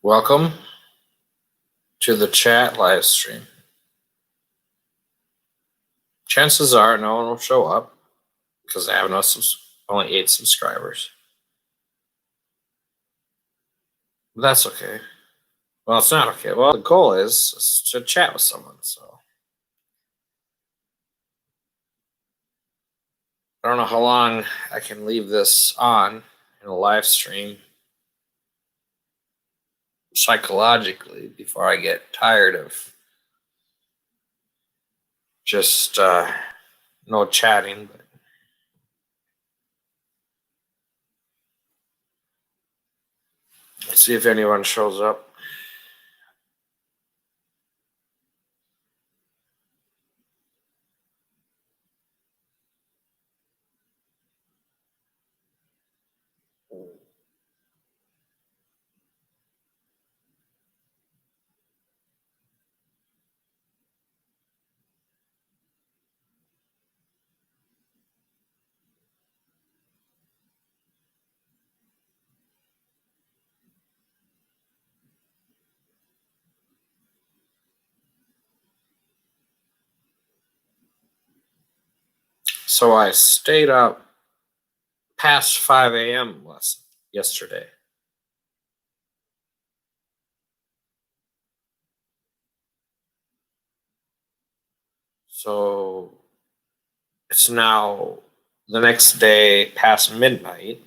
Welcome to the chat live stream. Chances are no one will show up because I have only 8 subscribers. But that's okay. Well, it's not okay. Well, the goal is to chat with someone. So I don't know how long I can leave this on in a live stream psychologically before I get tired of just no chatting. But let's see if anyone shows up. So I stayed up past 5 a.m. yesterday. So it's now the next day past midnight.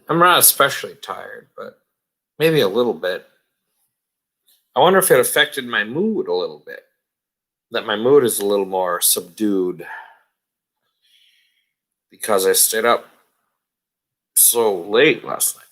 I'm not especially tired, but maybe a little bit. I wonder if it affected my mood a little bit. That my mood is a little more subdued because I stayed up so late last night.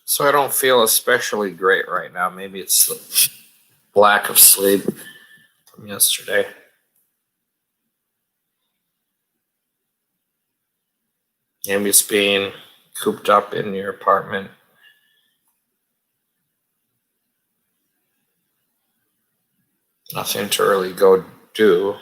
So I don't feel especially great right now. Maybe it's the lack of sleep from yesterday. Maybe it's being cooped up in your apartment. Nothing to really go do.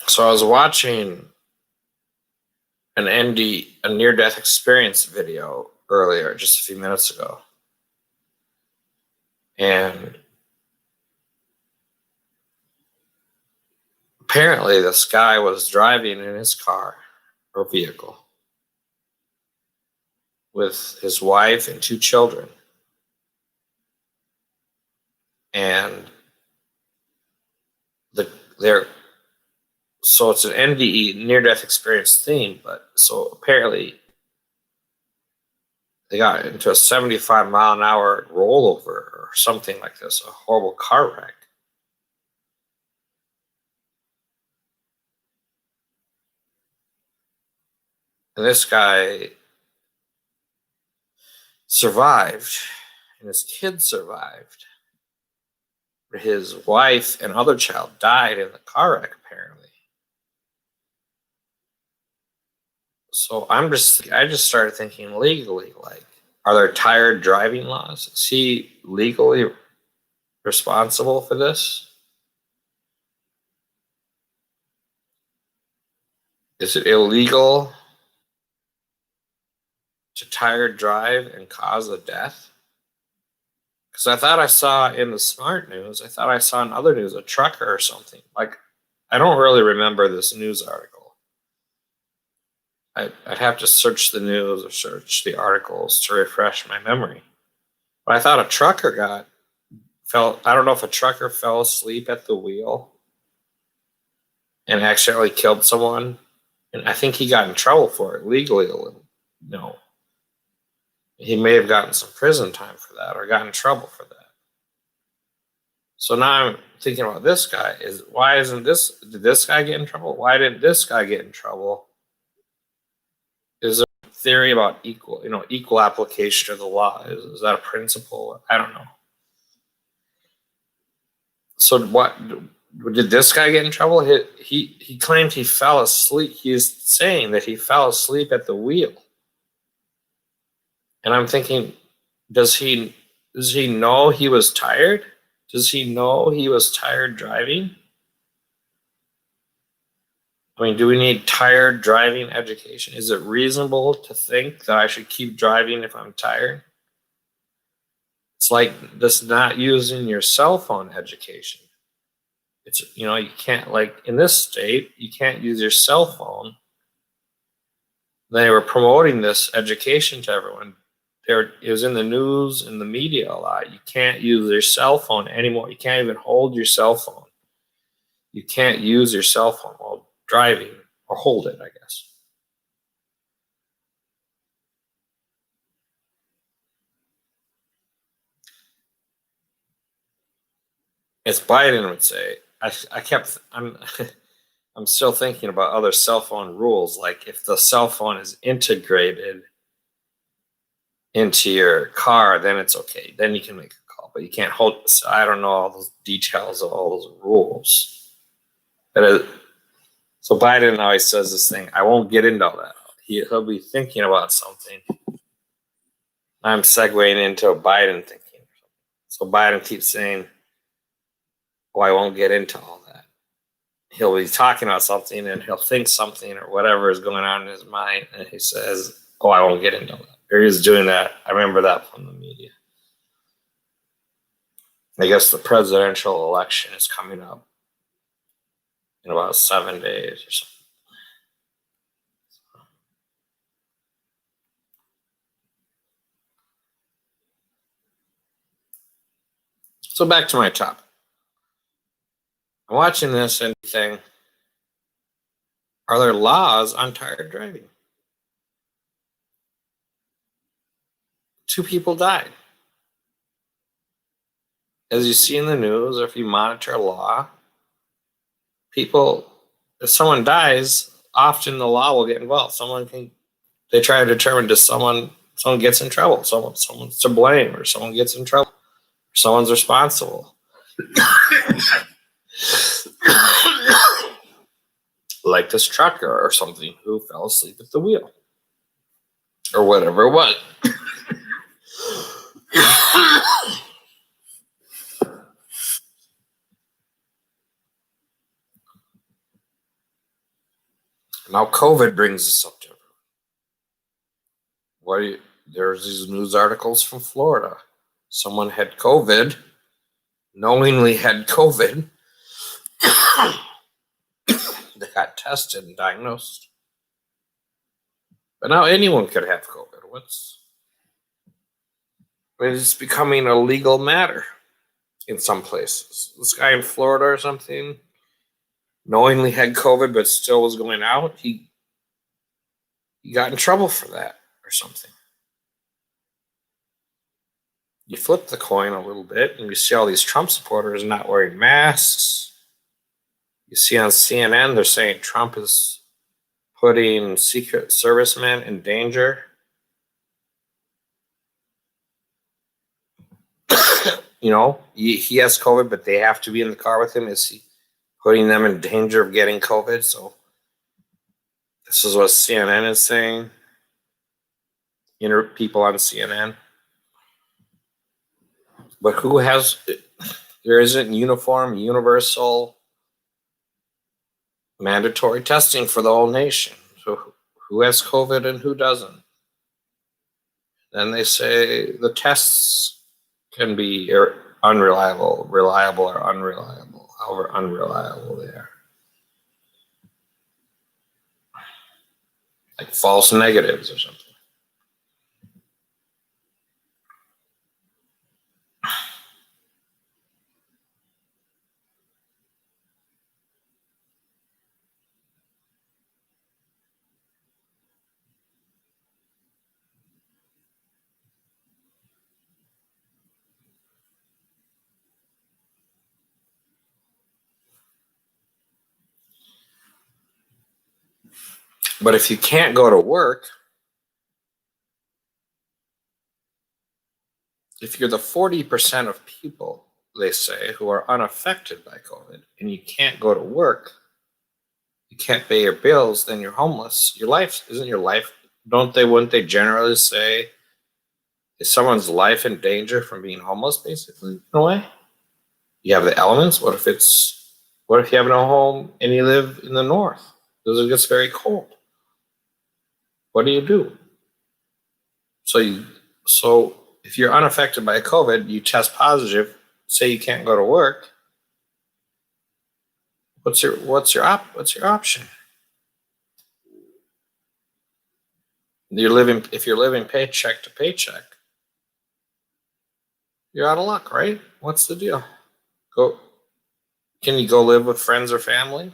So I was watching a near-death experience video earlier, just a few minutes ago. And apparently this guy was driving in his car or vehicle with his wife and 2 children. And so it's an NDE, near-death experience theme, but so apparently they got into a 75-mile-an-hour rollover or something like this, a horrible car wreck. And this guy survived and his kid survived. His wife and other child died in the car wreck, apparently. So I just started thinking legally, like, are there tired driving laws? Is he legally responsible for this? Is it illegal to tired drive and cause a death? Because I thought I saw in the smart news, I thought I saw in other news, a trucker or something. Like, I don't really remember this news article. I'd have to search the news or search the articles to refresh my memory. But I thought a trucker I don't know if a trucker fell asleep at the wheel and accidentally killed someone. And I think he got in trouble for it legally a little. No. He may have gotten some prison time for that or got in trouble for that. So now I'm thinking about this guy. Did this guy get in trouble? Why didn't this guy get in trouble? Is there a theory about equal application of the law? Is that a principle? I don't know. So what did this guy get in trouble? He claimed he fell asleep. He's saying that he fell asleep at the wheel. And I'm thinking, does he know he was tired? Does he know he was tired driving? I mean, do we need tired driving education? Is it reasonable to think that I should keep driving if I'm tired? It's like this not using your cell phone education. It's, you can't, like in this state, you can't use your cell phone. They were promoting this education to everyone. It was in the news and the media a lot. You can't use your cell phone anymore. You can't even hold your cell phone. You can't use your cell phone while driving, or hold it, I guess. As Biden would say, I'm still thinking about other cell phone rules. Like if the cell phone is integrated into your car, then it's okay. Then you can make a call, but you can't hold. So I don't know all those details of all those rules. So Biden always says this thing. I won't get into all that. He'll be thinking about something. I'm segueing into Biden thinking. So Biden keeps saying, "Oh, I won't get into all that." He'll be talking about something and he'll think something or whatever is going on in his mind, and he says, "Oh, I won't get into all that." Or he's doing that. I remember that from the media. I guess the presidential election is coming up in about 7 days or something. So back to my topic. I'm watching this and saying, are there laws on tired driving? 2 people died. As you see in the news, or if you monitor law, if someone dies, often the law will get involved. They try to determine, does someone gets in trouble, someone's to blame, or someone gets in trouble, or someone's responsible. Like this trucker or something who fell asleep at the wheel. Or whatever it was. Now COVID brings us up to there's these news articles from Florida. Someone had COVID, knowingly had COVID. They got tested and diagnosed. But now anyone could have COVID. It's becoming a legal matter in some places. This guy in Florida or something knowingly had COVID but still was going out. He got in trouble for that or something. You flip the coin a little bit and you see all these Trump supporters not wearing masks. You see on CNN, they're saying Trump is putting Secret Servicemen in danger. He has COVID, but they have to be in the car with him. Is he putting them in danger of getting COVID? So this is what CNN is saying. People on CNN. But there isn't uniform, universal, mandatory testing for the whole nation. So who has COVID and who doesn't? Then they say the tests can be unreliable, reliable or unreliable, however unreliable they are. Like false negatives or something. But if you can't go to work, if you're the 40% of people, they say, who are unaffected by COVID, and you can't go to work, you can't pay your bills, then you're homeless. Wouldn't they generally say, is someone's life in danger from being homeless, basically, in a way? You have the elements. What if you have no home and you live in the north? Because it gets very cold. What do you do? So if you're unaffected by COVID, you test positive, say you can't go to work. What's your option? If you're living paycheck to paycheck, you're out of luck, right? What's the deal? Can you go live with friends or family?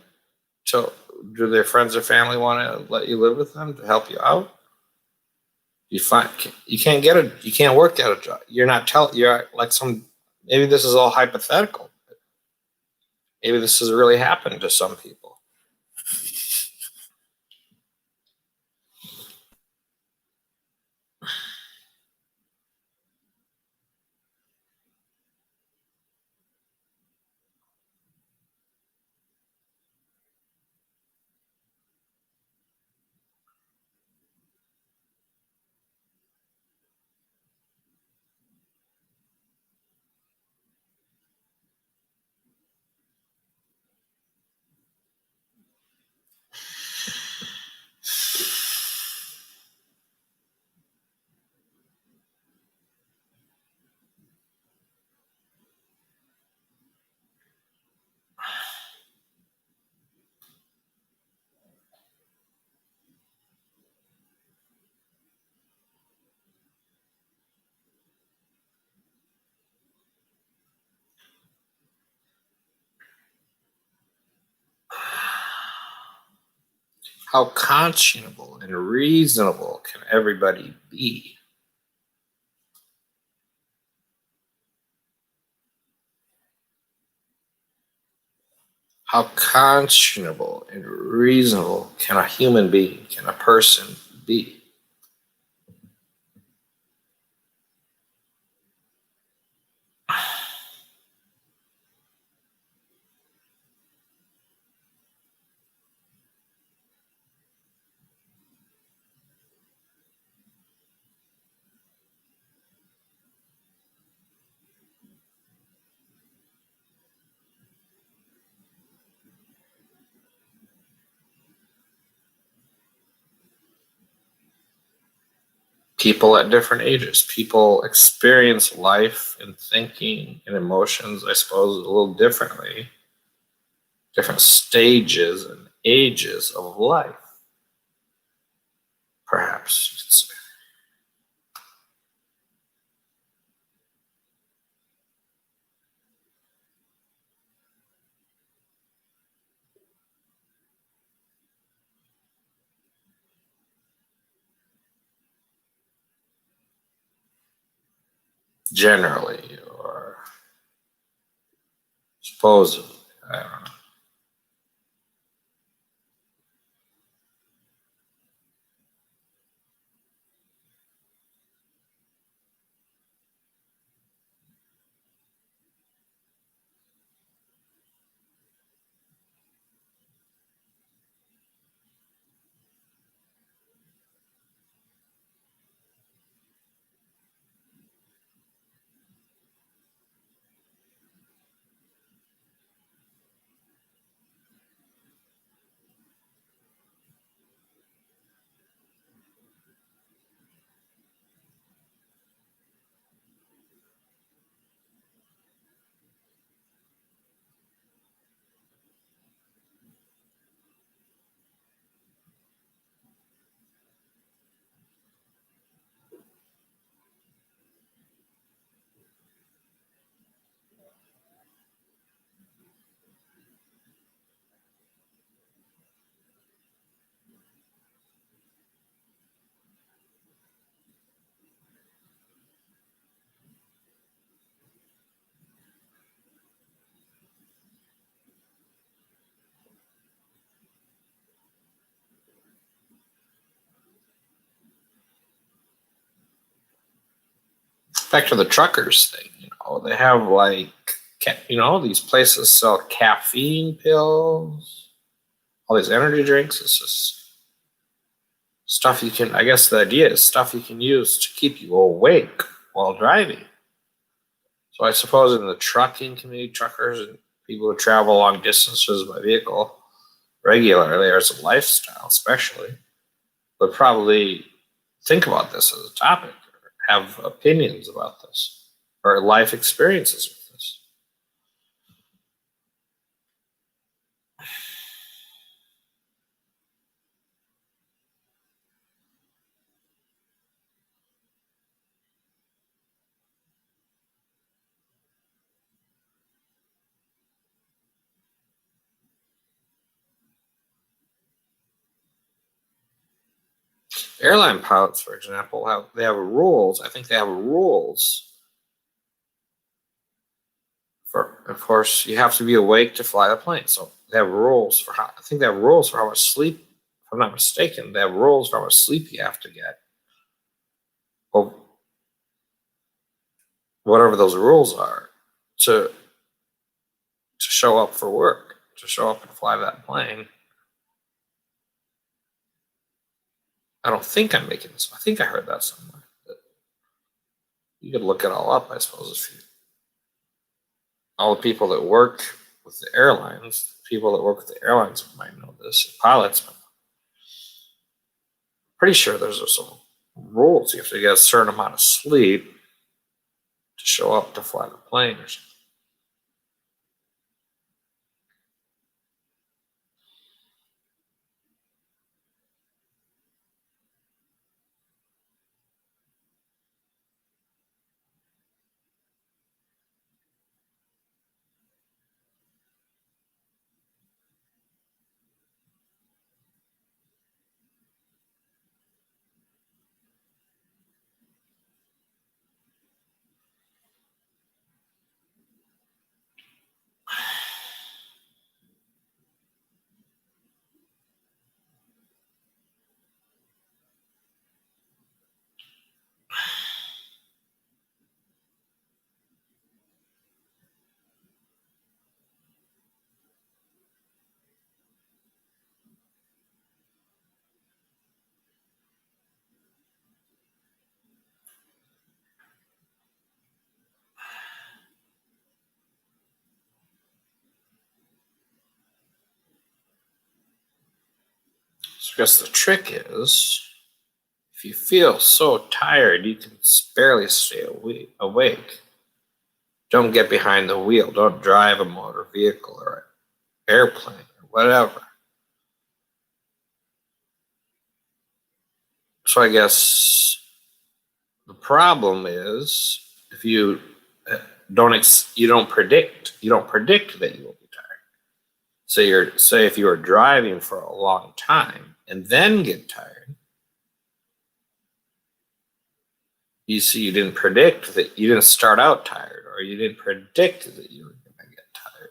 So do their friends or family want to let you live with them to help you out? You can't work at a job. You're like maybe this is all hypothetical. Maybe this has really happened to some people. How conscionable and reasonable can everybody be? How conscionable and reasonable can a human being, can a person be? People at different ages. People experience life and thinking and emotions, I suppose, a little differently. Different stages and ages of life, perhaps you could say. Generally, or supposedly, I don't know. back to the truckers thing, they have like, these places sell caffeine pills, all these energy drinks. It's just stuff I guess the idea is stuff you can use to keep you awake while driving. So I suppose in the trucking community, truckers and people who travel long distances by vehicle regularly, as a lifestyle especially, would probably think about this as a topic or have opinions about this or life experiences with this. Airline pilots, for example, have rules. I think they have rules for, of course, you have to be awake to fly the plane. So they have rules for how, I think they have rules for how much sleep, if I'm not mistaken, they have rules for how much sleep you have to get. Well, whatever those rules are, to show up for work, to show up and fly that plane. I don't think I'm making this. I think I heard that somewhere. You could look it all up, I suppose, if you. All the people that work with the airlines, might know this. Pilots, pretty sure there's some rules. You have to get a certain amount of sleep to show up to fly the plane or something. So I guess the trick is, if you feel so tired you can barely stay awake, don't get behind the wheel. Don't drive a motor vehicle or an airplane or whatever. So I guess the problem is, if you don't predict that you will be tired. Say if you are driving for a long time and then get tired, you didn't predict that, you didn't start out tired, or you didn't predict that you were going to get tired.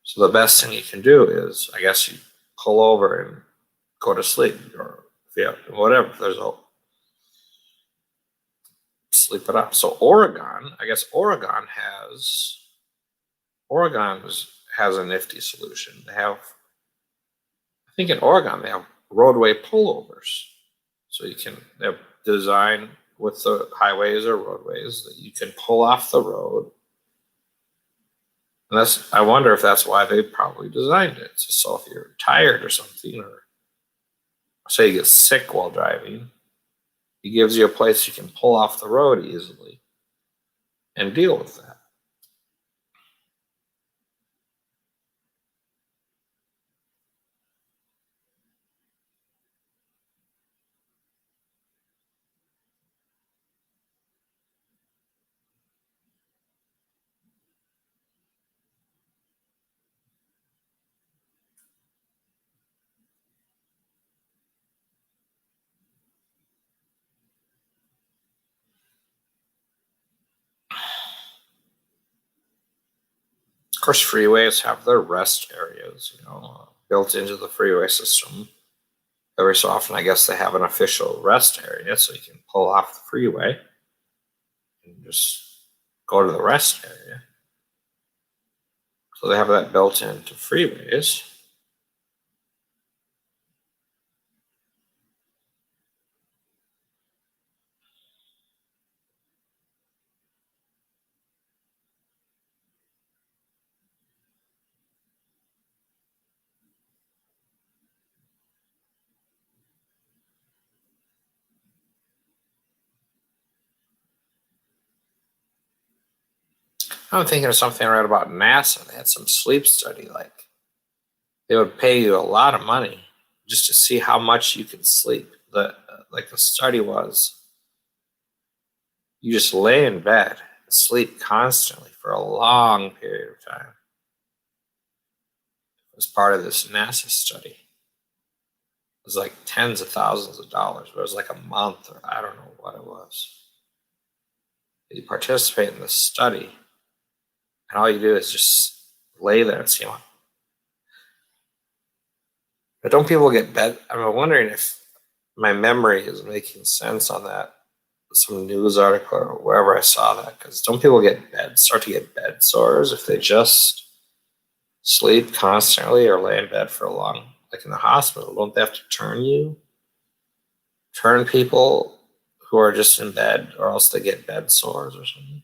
So the best thing you can do is, I guess, you pull over and go to sleep, or whatever. There's a sleep it up. So Oregon has a nifty solution. I think in Oregon they have roadway pullovers. So they're designed with the highways or roadways that you can pull off the road. And I wonder if that's why they probably designed it. So if you're tired or something, or say you get sick while driving, it gives you a place you can pull off the road easily and deal with that. Of course, freeways have their rest areas, built into the freeway system. every so often, I guess they have an official rest area, so you can pull off the freeway and just go to the rest area. So they have that built into freeways. I'm thinking of something I read about NASA. They had some sleep study, like they would pay you a lot of money just to see how much you can sleep. The study was you just lay in bed and sleep constantly for a long period of time. It was part of this NASA study. It was like tens of thousands of dollars, but it was like a month, or I don't know what it was. You participate in this study, and all you do is just lay there and see what. But don't people get bed? I'm wondering if my memory is making sense on that. Some news article or wherever I saw that, because don't people start to get bed sores if they just sleep constantly or lay in bed for a long, like in the hospital? Don't they have to turn people who are just in bed, or else they get bed sores or something?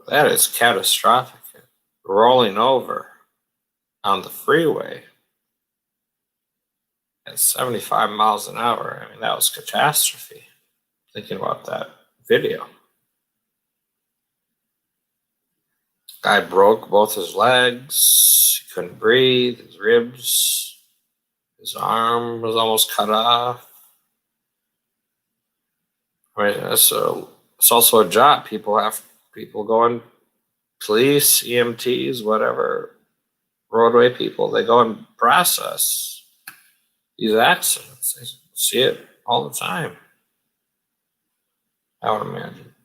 That is catastrophic. Rolling over on the freeway at 75 miles an hour. I mean, that was catastrophe. Thinking about that video. Guy broke both his legs. He couldn't breathe. His ribs. His arm was almost cut off. I mean, it's also a job. People going, police, EMTs, whatever, roadway people, they go and process these accidents. They see it all the time, I would imagine.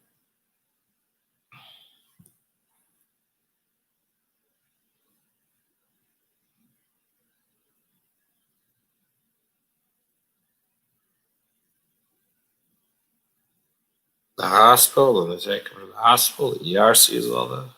The hospital, and they take him to the hospital, the ER sees all that.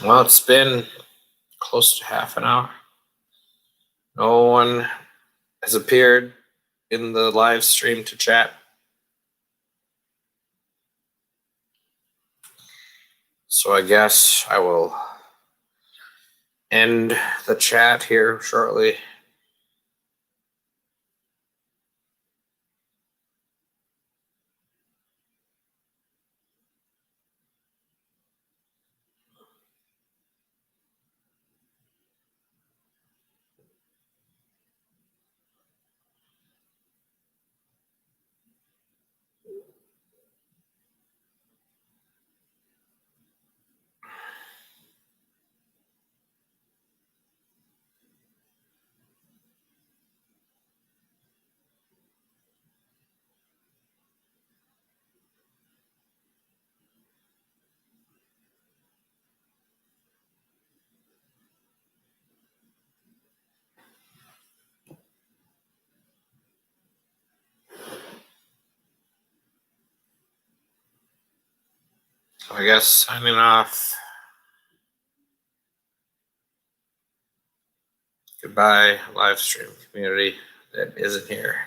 Well, it's been close to half an hour. No one has appeared in the live stream to chat. So I guess I will end the chat here shortly. So I guess signing off. Goodbye, live stream community that isn't here.